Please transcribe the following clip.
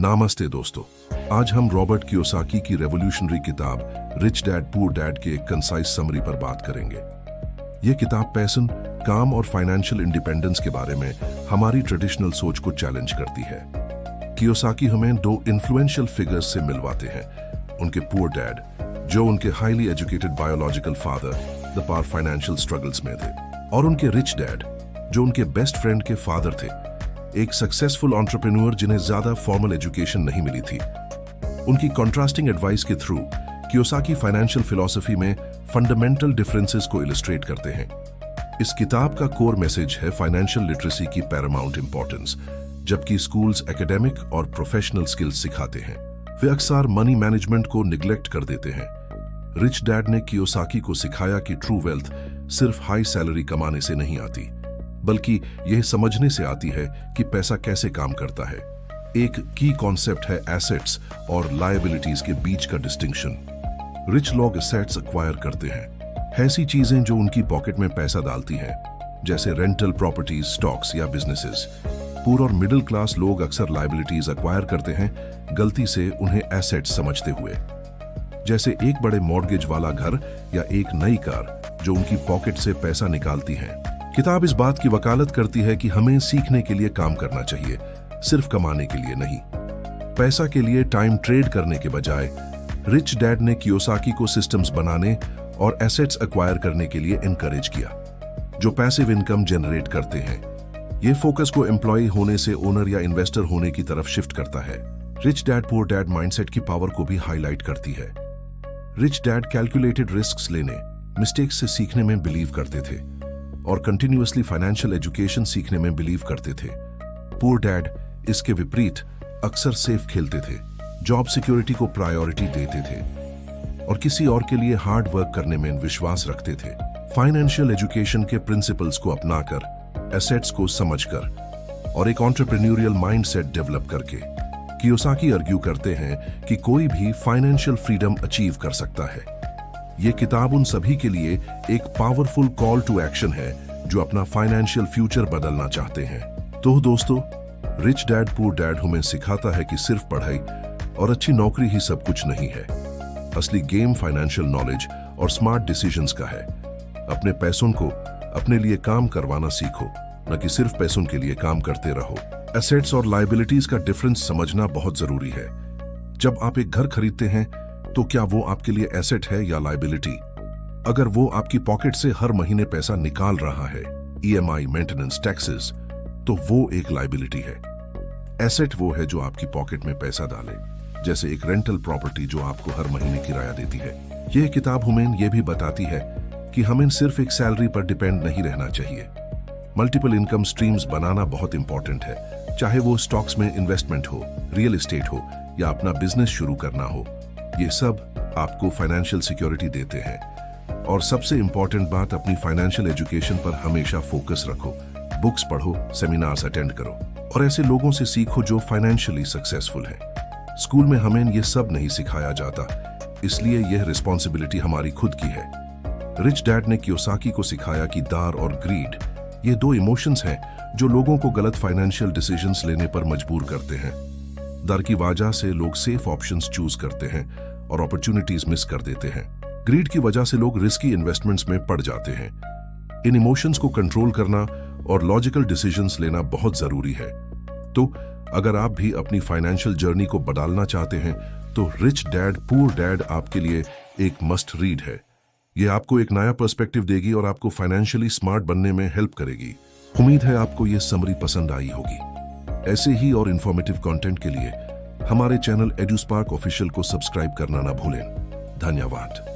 नमस्ते दोस्तों, आज हम रॉबर्ट कियोसाकी की रेवोल्यूशनरी किताब रिच डैड पुअर डैड के एक कंसाइज समरी पर बात करेंगे। यह किताब पैशन, काम और फाइनेंशियल इंडिपेंडेंस के बारे में हमारी ट्रेडिशनल सोच को चैलेंज करती है। कियोसाकी हमें दो इन्फ्लुएंशियल फिगर्स से मिलवाते हैं, उनके पुअर डैड जो उनके हाईली एजुकेटेड बायोलॉजिकल फादर द पार फाइनेंशियल स्ट्रगल्स में थे, और उनके रिच डैड जो उनके बेस्ट फ्रेंड के फादर थे, एक सक्सेसफुल एंटरप्रेन्योर जिन्हें ज्यादा फॉर्मल एजुकेशन नहीं मिली थी। उनकी कॉन्ट्रास्टिंग एडवाइस के थ्रू कियोसाकी फाइनेंशियल फिलॉसफी में फंडामेंटल डिफरेंसेस को इलस्ट्रेट करते हैं। इस किताब का कोर मैसेज है फाइनेंशियल लिटरेसी की पैरामाउंट इंपॉर्टेंस। जबकि स्कूल्स एकेडमिक और प्रोफेशनल स्किल्स सिखाते हैं, वे अक्सर मनी मैनेजमेंट को निग्लेक्ट कर देते हैं। रिच डैड ने कियोसाकी को सिखाया कि ट्रू वेल्थ सिर्फ हाई सैलरी कमाने से नहीं आती, बल्कि यह समझने से आती है कि पैसा कैसे काम करता है। एक की कॉन्सेप्ट है एसेट्स और लायबिलिटीज के बीच का डिस्टिंक्शन। रिच लोग एसेट्स एक्वायर करते हैं, ऐसी चीजें जो उनकी पॉकेट में पैसा डालती हैं, जैसे रेंटल प्रॉपर्टीज, स्टॉक्स या बिजनेसेस। पुअर और मिडिल क्लास लोग अक्सर लायबिलिटीज एक्वायर करते हैं, गलती से उन्हें एसेट्स समझते हुए, जैसे एक बड़े मॉर्गेज वाला घर या एक नई कार जो उनकी पॉकेट से पैसा निकालती है। किताब इस बात की वकालत करती है कि हमें सीखने के लिए काम करना चाहिए, सिर्फ कमाने के लिए नहीं। पैसा के लिए टाइम ट्रेड करने के बजाय रिच डैड ने कियोसाकी को सिस्टम्स बनाने और एसेट्स एक्वायर करने के लिए इनकरेज किया, जो पैसिव इनकम जनरेट करते हैं। यह फोकस को एम्प्लॉय होने से ओनर या इन्वेस्टर होने की तरफ शिफ्ट करता है। Rich dad poor dad mindset की पावर को भी हाईलाइट करती है। रिच डैड कैलकुलेटेड रिस्क्स लेने, मिस्टेक्स से सीखने में बिलीव करते थे और कंटिन्यूअसली फाइनेंशियल एजुकेशन सीखने में बिलीव करते थे। पुअर डैड इसके विपरीत अक्सर सेफ खेलते थे, जॉब सिक्योरिटी को प्रायोरिटी देते थे और किसी और के लिए हार्ड वर्क करने में विश्वास रखते थे। फाइनेंशियल एजुकेशन के प्रिंसिपल्स को अपनाकर, एसेट्स को समझकर और एक एंटरप्रेन्योरियल माइंडसेट डेवलप करके, कियोसाकी आर्ग्यू करते हैं कि कोई भी फाइनेंशियल फ्रीडम अचीव कर सकता है। यह किताब उन सभी के लिए एक पावरफुल कॉल टू एक्शन है जो अपना फाइनेंशियल फ्यूचर बदलना चाहते हैं। तो दोस्तों, रिच डैड पुअर डैड हमें सिखाता है कि सिर्फ पढ़ाई और अच्छी नौकरी ही सब कुछ नहीं है। असली गेम फाइनेंशियल नॉलेज और स्मार्ट डिसीजंस का है। अपने पैसों को अपने लिए काम करवाना सीखो, न कि सिर्फ पैसों के लिए काम करते रहो। एसेट्स और लायबिलिटीज का डिफरेंस समझना बहुत जरूरी है। जब आप एक घर खरीदते हैं तो क्या वो आपके लिए एसेट है या लायबिलिटी? अगर वो आपकी पॉकेट से हर महीने पैसा निकाल रहा है, ईएमआई, मेंटेनेंस, टैक्सेस, तो वो एक लायबिलिटी है। एसेट वो है जो आपकी पॉकेट में पैसा डाले, जैसे एक रेंटल प्रॉपर्टी जो आपको हर महीने किराया देती है। यह किताब हमें यह भी बताती है कि हमें सिर्फ एक सैलरी पर डिपेंड नहीं रहना चाहिए। मल्टीपल इनकम स्ट्रीम्स बनाना बहुत इंपॉर्टेंट है, चाहे वो स्टॉक्स में इन्वेस्टमेंट हो, रियल एस्टेट हो या अपना बिजनेस शुरू करना हो। ये सब आपको फाइनेंशियल सिक्योरिटी देते हैं। और सबसे इंपॉर्टेंट बात, अपनी फाइनेंशियल एजुकेशन पर हमेशा फोकस रखो। बुक्स पढ़ो, सेमिनार्स अटेंड करो और ऐसे लोगों से सीखो जो फाइनेंशियली सक्सेसफुल हैं। स्कूल में हमें ये सब नहीं सिखाया जाता, इसलिए यह रिस्पॉन्सिबिलिटी हमारी खुद की है। रिच डैड ने कियोसाकी को सिखाया कि दार और ग्रीड ये दो इमोशंस हैं जो लोगों को गलत फाइनेंशियल डिसीजंस लेने पर मजबूर करते हैं। डर की वजह से लोग सेफ ऑप्शंस चूज करते हैं और अपॉर्चुनिटीज मिस कर देते हैं। ग्रीड की वजह से लोग रिस्की इन्वेस्टमेंट्स में पड़ जाते हैं। इन इमोशंस को कंट्रोल करना और लॉजिकल डिसीजंस लेना बहुत जरूरी है। तो अगर आप भी अपनी फाइनेंशियल जर्नी को बदलना चाहते हैं तो रिच डैड पुअर डैड आपके लिए एक मस्ट रीड है। यह आपको एक नया पर्सपेक्टिव देगी और आपको फाइनेंशियली स्मार्ट बनने में हेल्प करेगी। उम्मीद है आपको यह समरी पसंद आई होगी। ऐसे ही और इंफॉर्मेटिव कंटेंट के लिए हमारे चैनल एडुस्पार्क ऑफिशियल को सब्सक्राइब करना ना भूलें। धन्यवाद।